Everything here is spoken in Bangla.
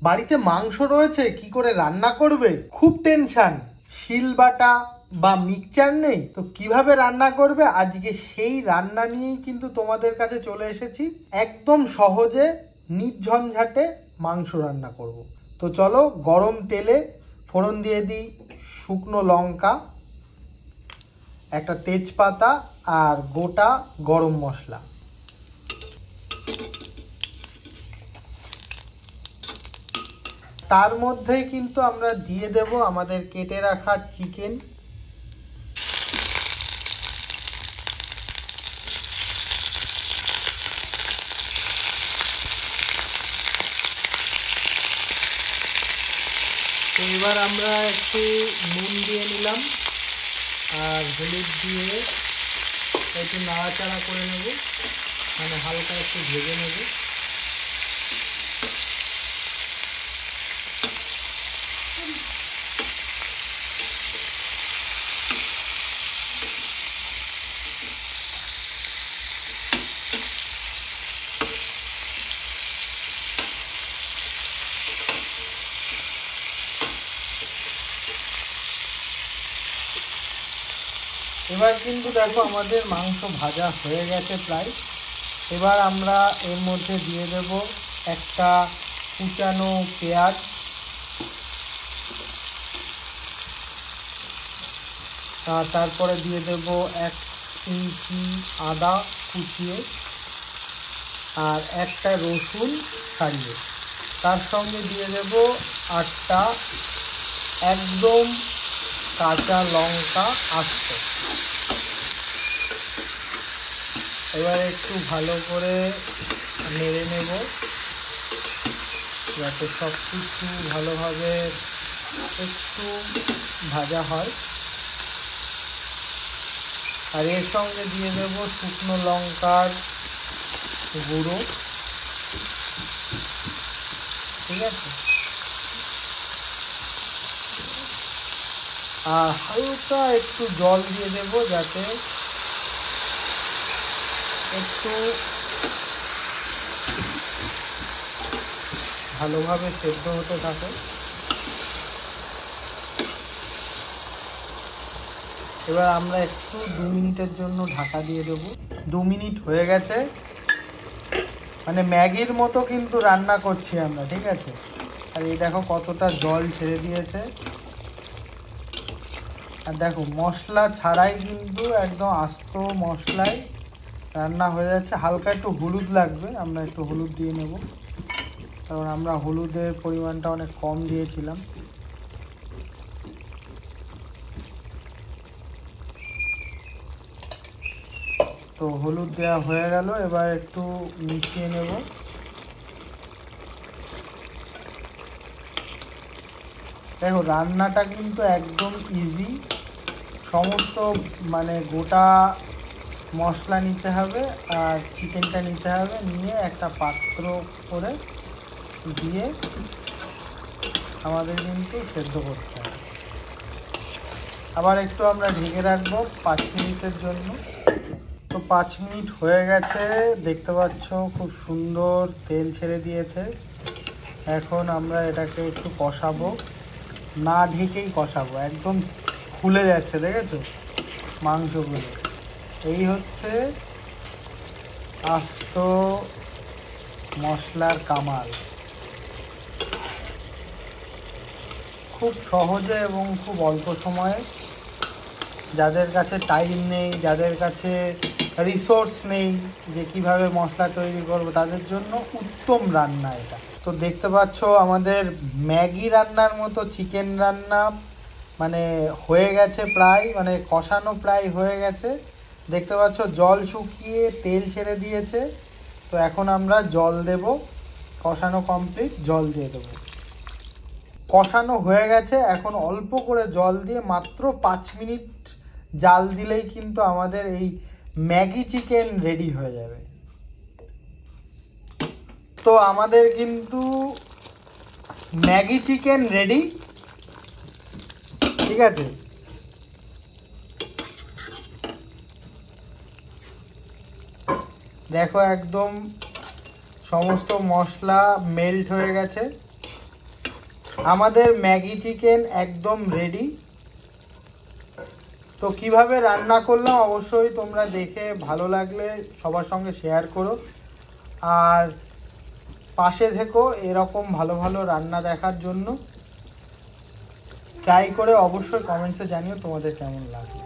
বাড়িতে মাংস রয়েছে, কি করে রান্না করবে, খুব টেনশন। শিল বাটা বা মিক্সচার নেই, তো কিভাবে রান্না করবে? আজকে সেই রান্না নিয়েই কিন্তু তোমাদের কাছে চলে এসেছি। একদম সহজে নির্ঝঞ্ঝাটে মাংস রান্না করব। তো চলো, গরম তেলে ফোড়ন দিয়ে দিই শুকনো লঙ্কা, একটা তেজপাতা আর গোটা গরম মশলা। তার মধ্যেই কিন্তু আমরা দিয়ে দেব আমাদের কেটে রাখা চিকেন। তো এবার আমরা একটু নুন দিয়ে নিলাম আর হলুদ দিয়ে একটু নাড়াচাড়া করে নেব, মানে হালকা একটু ভেজে নেব। এবার কিন্তু দেখো আমাদের মাংস ভাজা হয়ে গেছে প্রায়। এবার আমরা এর মধ্যে দিয়ে দেব একটা কুচানো পেঁয়াজ, তারপরে দিয়ে দেব 1 ইঞ্চি আদা কুচিয়ে আর একটা রসুন ছাড়িয়ে। তার সঙ্গে দিয়ে দেব 8টা একদম কাঁচা লঙ্কা আস্ত। এবার একটু ভালো করে নেড়ে নেব যাতে সব কিছু ভালোভাবে একটু ভাজা হয়। আর এর সঙ্গে দিয়ে দেব শুকনো লঙ্কার গুঁড়ো, ঠিক আছে। আর হালকা একটু জল দিয়ে দেব যাতে একটু ভালোভাবে সেদ্ধ হতে থাকে। এবার আমরা একটু 2 মিনিটের জন্য ঢাকা দিয়ে দেব। 2 মিনিট হয়ে গেছে, মানে ম্যাগির মতো কিন্তু রান্না করছি আমরা, ঠিক আছে। আর এই দেখো কতটা জল ছেড়ে দিয়েছে। আর দেখো মশলা ছাড়াই কিন্তু একদম আস্ত মশলায় রান্না হয়ে যাচ্ছে। হালকা একটু হলুদ লাগবে, আমরা একটু হলুদ দিয়ে নেব, কারণ আমরা হলুদের পরিমাণটা অনেক কম দিয়েছিলাম। তো হলুদ দেওয়া হয়ে গেল, এবার একটু মিশিয়ে নেব। দেখো রান্নাটা কিন্তু একদম ইজি। সমস্ত মানে গোটা মশলা নিতে হবে আর চিকেনটা নিতে হবে, নিয়ে একটা পাত্র করে দিয়ে আমাদের কিন্তু সেদ্ধ করতে হবে। আবার একটু আমরা ঢেকে রাখবো 5 মিনিটের জন্য। তো 5 মিনিট হয়ে গেছে, দেখতে পাচ্ছ খুব সুন্দর তেল ছেড়ে দিয়েছে। এখন আমরা এটাকে একটু কষাবো, না ঢেকেই কষাবো, একদম ফুলে যাচ্ছে, দেখেছো মাংসগুলো। এই হচ্ছে আস্ত মশলার কামাল। খুব সহজে এবং খুব অল্প সময়ে, যাদের কাছে টাইম নেই, যাদের কাছে রিসোর্স নেই যে কিভাবে মশলা তৈরি করব, তাদের জন্য উত্তম রান্না এটা। তো দেখতে পাচ্ছ আমাদের ম্যাগি রান্নার মতো চিকেন রান্না মানে হয়ে গেছে প্রায়, মানে কষানো প্রায় হয়ে গেছে। দেখতে পাচ্ছ জল শুকিয়ে তেল ছেড়ে দিয়েছে। তো এখন আমরা জল দেব, কষানো কমপ্লিট, জল দিয়ে দেবো। কষানো হয়ে গেছে, এখন অল্প করে জল দিয়ে মাত্র 5 মিনিট জাল দিলেই কিন্তু আমাদের এই ম্যাগি চিকেন রেডি হয়ে যাবে। তো আমাদের কিন্তু ম্যাগি চিকেন রেডি, ঠিক আছে। দেখো একদম সমস্ত মশলা মেল্ট হয়ে গেছে। আমাদের ম্যাগি চিকেন একদম রেডি। তো কিভাবে রান্না করলাম অবশ্যই তোমরা দেখে ভালো লাগলে সবার সঙ্গে শেয়ার করো, আর পাশে থেকো এরকম ভালো ভালো রান্না দেখার জন্য। ট্রাই করে অবশ্যই কমেন্টসে জানিও তোমাদের কেমন লাগে।